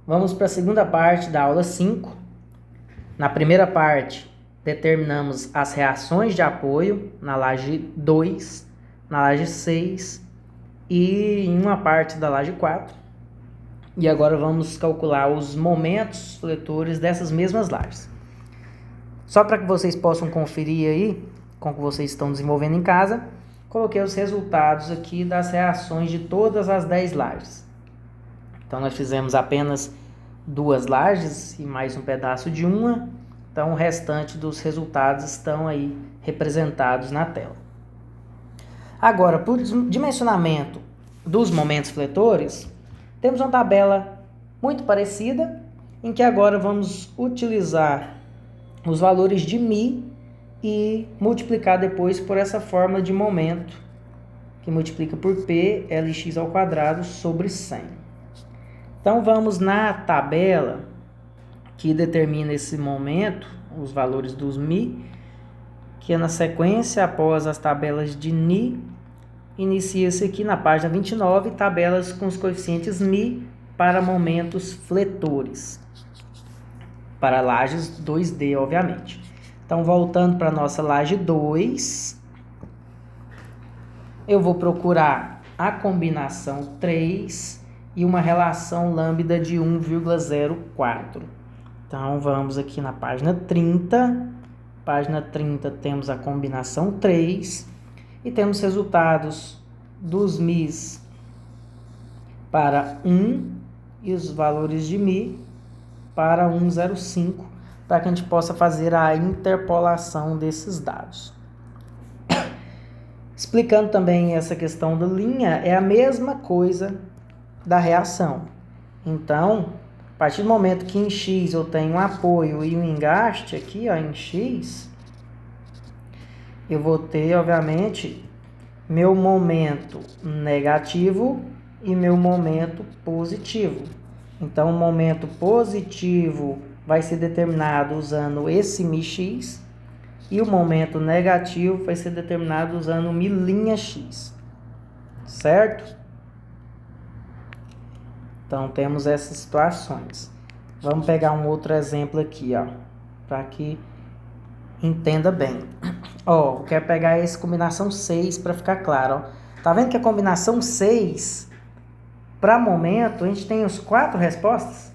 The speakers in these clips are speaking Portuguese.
Vamos para a segunda parte da aula 5. Na primeira parte, determinamos as reações de apoio na laje 2, na laje 6 e em uma parte da laje 4. E agora vamos calcular os momentos fletores dessas mesmas lajes. Só para que vocês possam conferir aí com o que vocês estão desenvolvendo em casa, coloquei os resultados aqui das reações de todas as 10 lajes. Então nós fizemos apenas 2 lajes e mais um pedaço de uma. Então o restante dos resultados estão aí representados na tela. Agora, para o dimensionamento dos momentos fletores, temos uma tabela muito parecida, em que agora vamos utilizar os valores de μ e multiplicar depois por essa fórmula de momento, que multiplica por P Lx² sobre 100. Então vamos na tabela que determina esse momento, os valores dos μ, que é na sequência após as tabelas de Ni. Inicia-se aqui na página 29, tabelas com os coeficientes μ para momentos fletores, para lajes 2D, obviamente. Então, voltando para a nossa laje 2, eu vou procurar a combinação 3 e uma relação lambda de 1,04. Então, vamos aqui na página 30. Página 30 temos a combinação 3 e temos resultados dos μs para 1 e os valores de μ para 1,05, para que a gente possa fazer a interpolação desses dados. Explicando também essa questão da linha, é a mesma coisa da reação. Então, a partir do momento que em X eu tenho um apoio e um engaste aqui, ó, em X, eu vou ter, obviamente, meu momento negativo e meu momento positivo. Então, o momento positivo vai ser determinado usando esse μx e o momento negativo vai ser determinado usando μ'x, certo? Então, temos essas situações. Vamos pegar um outro exemplo aqui, ó, para que entenda bem. Ó, eu quero pegar essa combinação 6 para ficar claro, ó. Tá vendo que a combinação 6, para momento, a gente tem os 4 respostas?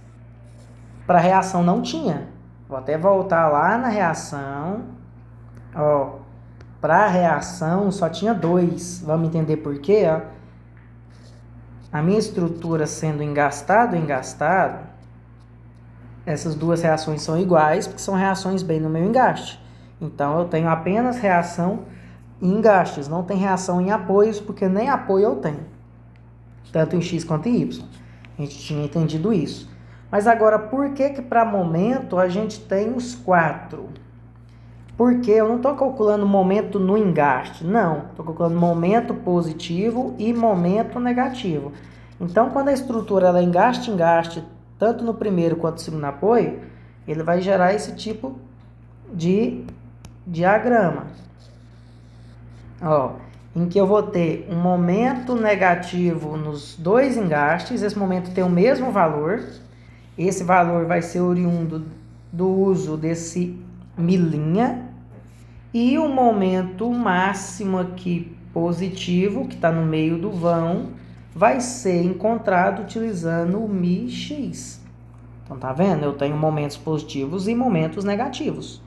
Para reação não tinha. Vou até voltar lá na reação. Ó, para reação só tinha 2. Vamos entender por quê? Ó. A minha estrutura sendo engastado, essas duas reações são iguais, porque são reações bem no meu engaste. Então, eu tenho apenas reação em engastes, não tem reação em apoios, porque nem apoio eu tenho, tanto em X quanto em Y. A gente tinha entendido isso. Mas agora, por que para momento a gente tem os 4? Porque eu não estou calculando momento no engaste, não. Estou calculando momento positivo e momento negativo. Então, quando a estrutura ela é engaste, tanto no primeiro quanto no segundo apoio, ele vai gerar esse tipo de diagrama. Ó, em que eu vou ter um momento negativo nos dois engastes, esse momento tem o mesmo valor, esse valor vai ser oriundo do uso desse μ', e o momento máximo aqui positivo, que está no meio do vão, vai ser encontrado utilizando o μx. Então, tá vendo? Eu tenho momentos positivos e momentos negativos,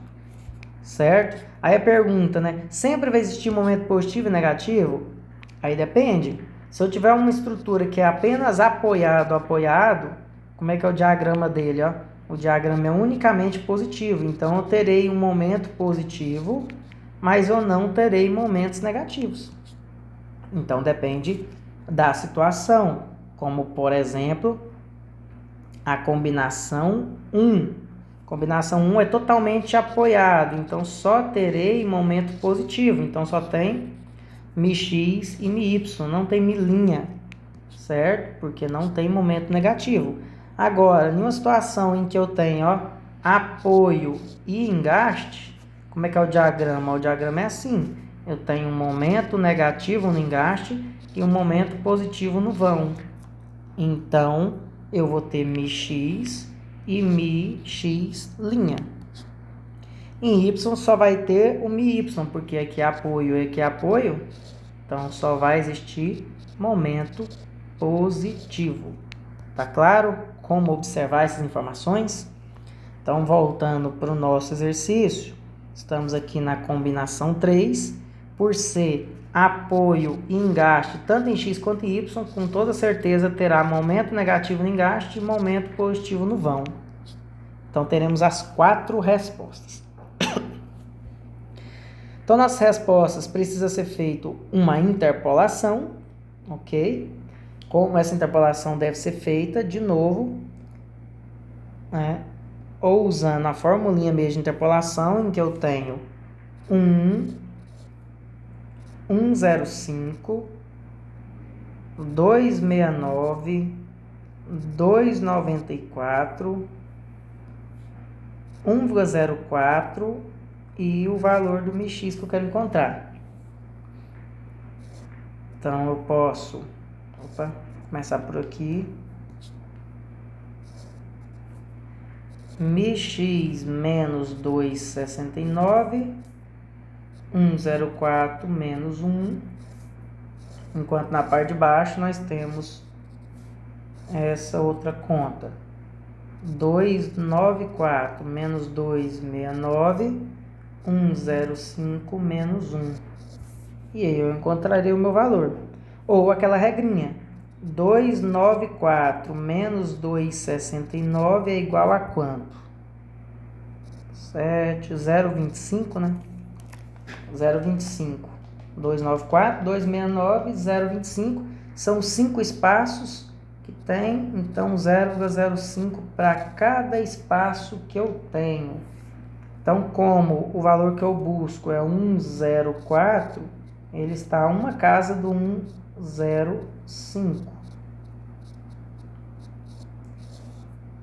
certo? Aí a pergunta, né? Sempre vai existir momento positivo e negativo? Aí depende. Se eu tiver uma estrutura que é apenas apoiado, como é que é o diagrama dele, ó? O diagrama é unicamente positivo, então eu terei um momento positivo, mas eu não terei momentos negativos. Então depende da situação, como por exemplo, a combinação 1. Combinação 1 é totalmente apoiado, então só terei momento positivo, então só tem μx e μy, não tem μ'linha, certo? Porque não tem momento negativo. Agora, em uma situação em que eu tenho, ó, apoio e engaste, como é que é o diagrama? O diagrama é assim, eu tenho um momento negativo no engaste e um momento positivo no vão. Então, eu vou ter μx e μx'. Em y só vai ter o μy, porque aqui é apoio e aqui é apoio. Então, só vai existir momento positivo. Tá claro como observar essas informações? Então, voltando para o nosso exercício, estamos aqui na combinação 3. Por ser apoio e engaste, tanto em x quanto em y, com toda certeza terá momento negativo no engaste e momento positivo no vão. Então, teremos as 4 respostas. Então, nas respostas precisa ser feita uma interpolação, ok? Como essa interpolação deve ser feita, de novo, né? Ou usando a formulinha mesmo de interpolação, em que eu tenho 1,05, 2,69, 2,94, 1,04 e o valor do μx que eu quero encontrar. Então, eu posso começar por aqui. μx menos 2,69, 1,04 menos 1, enquanto na parte de baixo nós temos essa outra conta. 294 menos 269, 105 menos 1. E aí eu encontrarei o meu valor. Ou aquela regrinha. 294 menos 269 é igual a quanto? 0,25, né? 0,25. 294, 269, 0,25. São 5 espaços que tem, então 0,05 para cada espaço que eu tenho. Então, como o valor que eu busco é 1,04, ele está a uma casa do 1,05.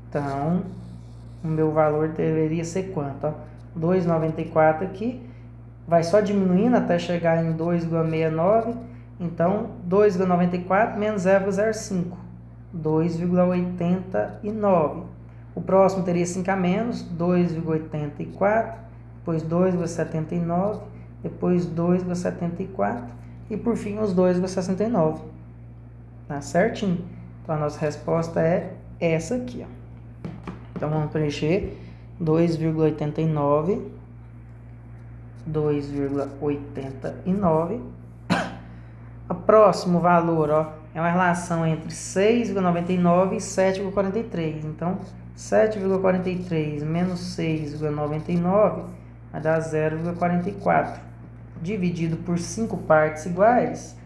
Então, o meu valor deveria ser quanto? 2,94 aqui. Vai só diminuindo até chegar em 2,69. Então, 2,94 menos 0,05. 2,89. O próximo teria 5 a menos, 2,84. Depois 2,79. Depois 2,74. E por fim os 2,69. Tá certinho? Então, a nossa resposta é essa aqui, ó. Então, vamos preencher 2,89, 2,89. O próximo valor, ó, é uma relação entre 6,99 e 7,43. Então, 7,43 menos 6,99 vai dar 0,44. Dividido por 5 partes iguais,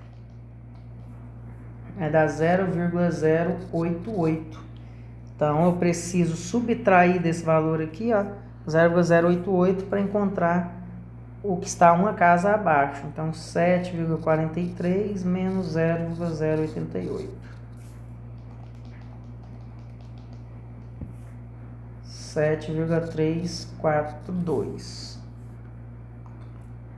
vai dar 0,088. Então, eu preciso subtrair desse valor aqui, ó, 0,088 para encontrar o que está uma casa abaixo. Então, 7,43 menos 0,088. 7,342.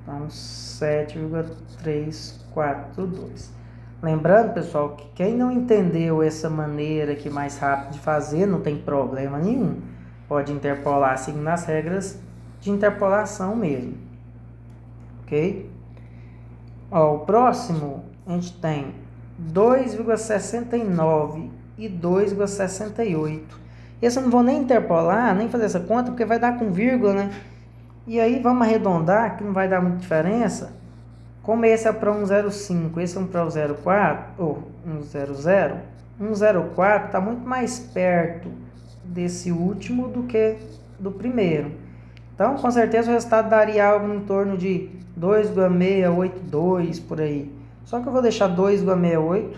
Então, 7,342. Lembrando, pessoal, que quem não entendeu essa maneira aqui mais rápida de fazer, não tem problema nenhum. Pode interpolar seguindo as regras de interpolação mesmo. Ok? Ó, o próximo, a gente tem 2,69 e 2,68. Esse eu não vou nem interpolar, nem fazer essa conta, porque vai dar com vírgula, né? E aí, vamos arredondar, que não vai dar muita diferença. Como esse é para 1,05, esse é para o 0,4, ou 1,00, 1,04 está muito mais perto desse último do que do primeiro. Então, com certeza, o resultado daria algo em torno de 2,682 por aí. Só que eu vou deixar 2,68,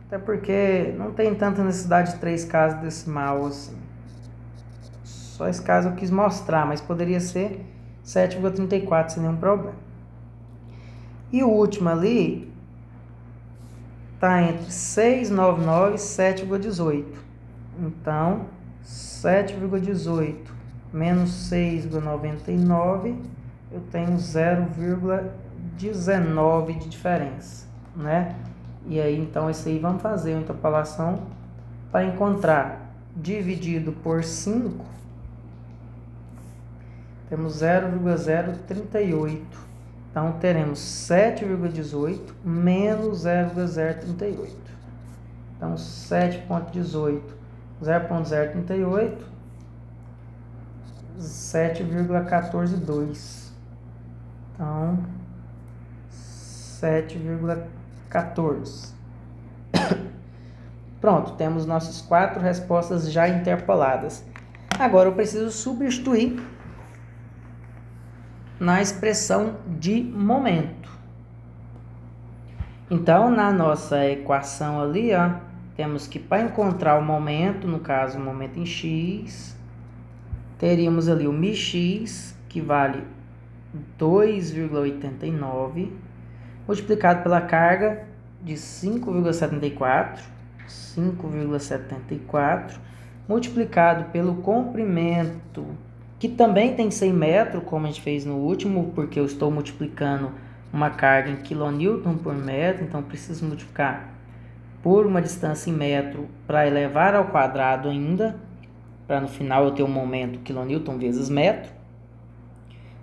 até porque não tem tanta necessidade de 3 casas decimal assim. Só esse caso eu quis mostrar, mas poderia ser 7,34 sem nenhum problema. E o último ali está entre 6,99 e 7,18. Então, 7,18 menos 6,99, eu tenho 0,19 de diferença, né? E aí, então, esse aí vamos fazer uma interpolação para encontrar dividido por 5, temos 0,038. Então, teremos 7,18 menos 0,038. Então, 7,18, 0,038, 7,142. Então, 7,14. Pronto, temos nossas 4 respostas já interpoladas. Agora eu preciso substituir na expressão de momento. Então, na nossa equação ali, ó, temos que para encontrar o momento, no caso o momento em x, teríamos ali o μx, que vale 2,89, multiplicado pela carga de 5,74, multiplicado pelo comprimento, que também tem 100 metros, como a gente fez no último, porque eu estou multiplicando uma carga em kN por metro, então preciso multiplicar por uma distância em metro para elevar ao quadrado ainda, para no final eu ter um momento kN vezes metro.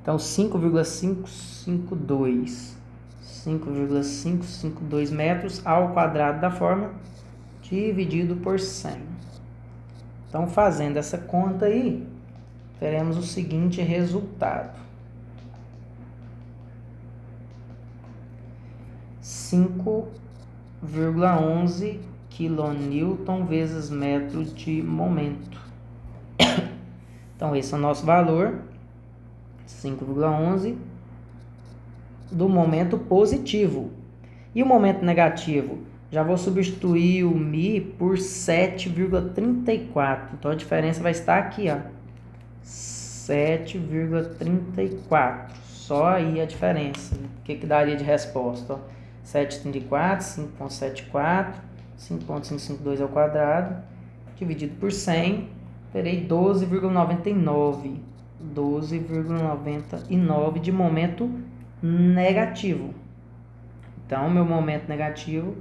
Então 5,552 metros ao quadrado da forma dividido por 100. Então, fazendo essa conta aí, teremos o seguinte resultado: 5,11 kN vezes metro de momento. Então, esse é o nosso valor, 5,11 do momento positivo. E o momento negativo? Já vou substituir o μ por 7,34. Então, a diferença vai estar aqui, ó, 7,34. Só aí a diferença. O que daria de resposta? 7,34, 5,74, 5,552 ao quadrado, dividido por 100, terei 12,99. 12,99 de momento negativo. Então, meu momento negativo,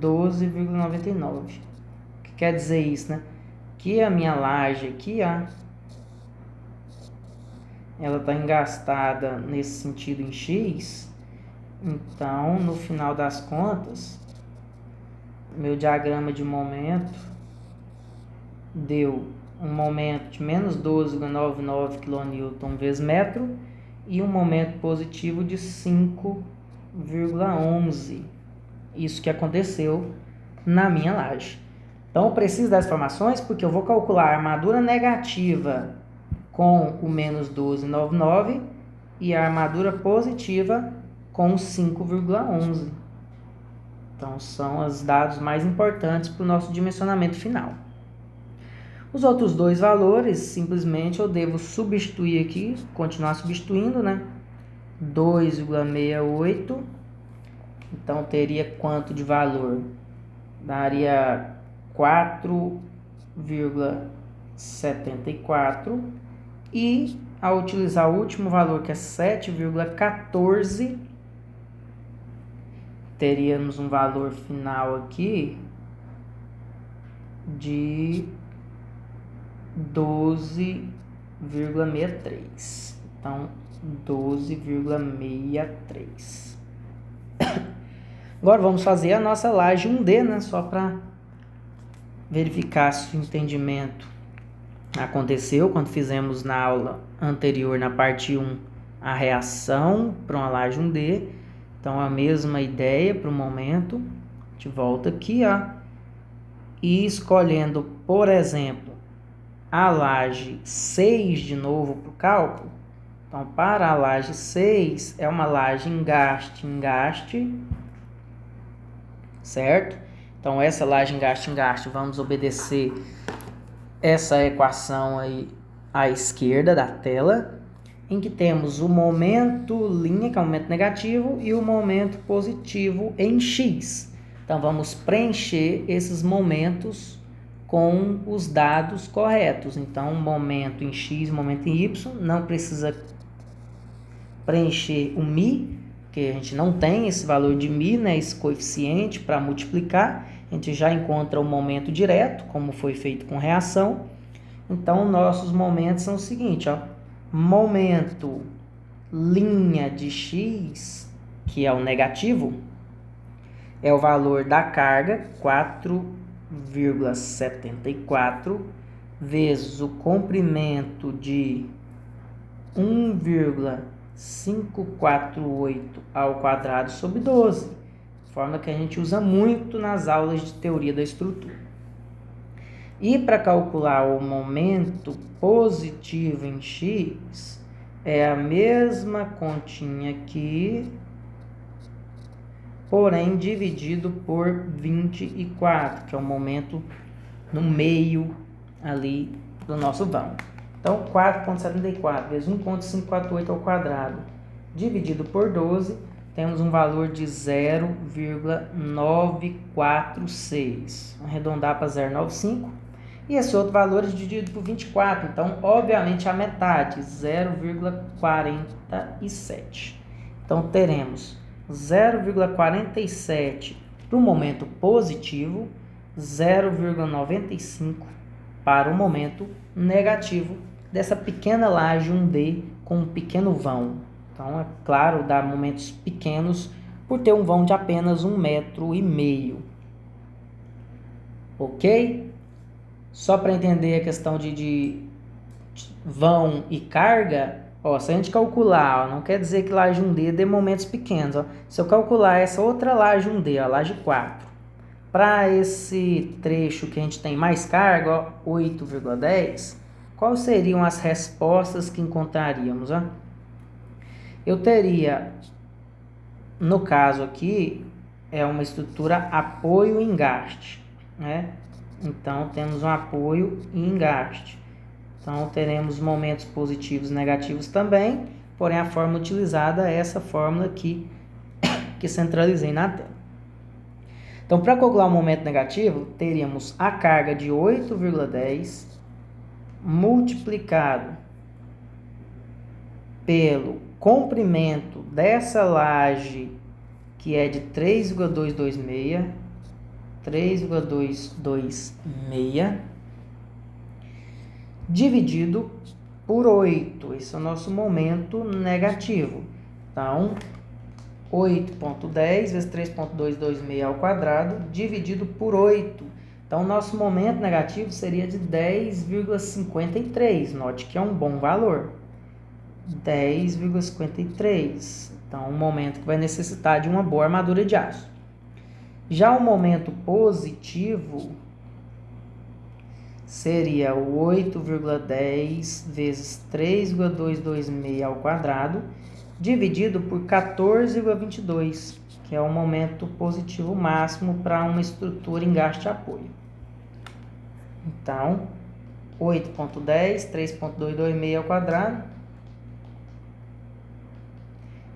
12,99. O que quer dizer isso, né? Que a minha laje aqui, ó, ela está engastada nesse sentido em X. Então, no final das contas, meu diagrama de momento deu um momento de menos 12,99 kN vezes metro e um momento positivo de 5,11. Isso que aconteceu na minha laje. Então, eu preciso das informações porque eu vou calcular a armadura negativa com o menos 12,99 e a armadura positiva com 5,11. Então, são os dados mais importantes para o nosso dimensionamento final. Os outros dois valores, simplesmente eu devo substituir aqui, continuar substituindo, né? 2,68. Então, teria quanto de valor? Daria 4,74. E, ao utilizar o último valor, que é 7,14, teríamos um valor final aqui de 12,63. Então, 12,63. Agora vamos fazer a nossa laje 1D, né? Só para verificar se o entendimento aconteceu quando fizemos na aula anterior, na parte 1, a reação para uma laje 1D. Então, a mesma ideia para o momento. A gente volta aqui, ó, e escolhendo, por exemplo, a laje 6 de novo para o cálculo. Então, para a laje 6, é uma laje engaste, certo? Então, essa laje engaste, vamos obedecer essa equação aí à esquerda da tela, em que temos o momento linha, que é o momento negativo, e o momento positivo em X. Então, vamos preencher esses momentos com os dados corretos. Então, momento em X, momento em Y, não precisa preencher o μ, porque a gente não tem esse valor de μ, né, esse coeficiente para multiplicar. A gente já encontra o momento direto, como foi feito com reação. Então, nossos momentos são o seguinte, ó. Momento linha de x, que é o negativo, é o valor da carga, 4,74, vezes o comprimento de 1,548 ao quadrado sobre 12, forma que a gente usa muito nas aulas de teoria da estrutura. E para calcular o momento positivo em x, é a mesma continha aqui, porém dividido por 24, que é o momento no meio ali do nosso vão. Então, 4,74 vezes 1,548 ao quadrado, dividido por 12, temos um valor de 0,946. Vamos arredondar para 0,95. E esse outro valor é dividido por 24. Então, obviamente, a metade, 0,47. Então, teremos 0,47 para o momento positivo, 0,95 para o momento negativo dessa pequena laje 1D com um pequeno vão. Então, é claro, dá momentos pequenos por ter um vão de apenas 1,5 metro. Ok? Só para entender a questão de vão e carga, ó, se a gente calcular, ó, não quer dizer que laje 1D dê momentos pequenos. Ó. Se eu calcular essa outra laje 1D, a laje 4, para esse trecho que a gente tem mais carga, 8,10, quais seriam as respostas que encontraríamos? Ó? Eu teria, no caso aqui, é uma estrutura apoio-engaste, né? Então, temos um apoio e engaste. Então, teremos momentos positivos e negativos também, porém a fórmula utilizada é essa fórmula aqui que centralizei na tela. Então, para calcular o momento negativo, teríamos a carga de 8,10 multiplicado pelo comprimento dessa laje, que é de 3,226, dividido por 8. Esse é o nosso momento negativo. Então, 8,10 vezes 3,226 ao quadrado, dividido por 8. Então, o nosso momento negativo seria de 10,53. Note que é um bom valor. 10,53. Então, um momento que vai necessitar de uma boa armadura de aço. Já o momento positivo seria o 8,10 vezes 3,226 ao quadrado, dividido por 14,22, que é o momento positivo máximo para uma estrutura engaste-apoio. Então, 8,10, 3,226 ao quadrado,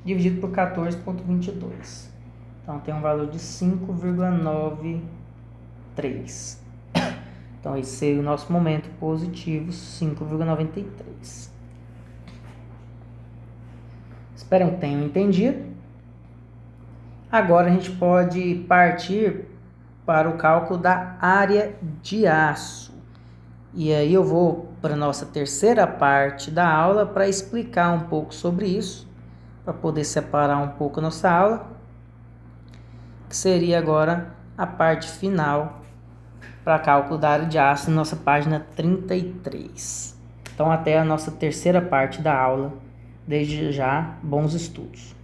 dividido por 14,22. Então, tem um valor de 5,93. Então, esse seria o nosso momento positivo, 5,93. Espero que tenham entendido. Agora, a gente pode partir para o cálculo da área de aço. E aí eu vou para a nossa terceira parte da aula para explicar um pouco sobre isso, para poder separar um pouco a nossa aula, que seria agora a parte final para cálculo da área de aço, nossa página 33. Então, até a nossa terceira parte da aula. Desde já, bons estudos.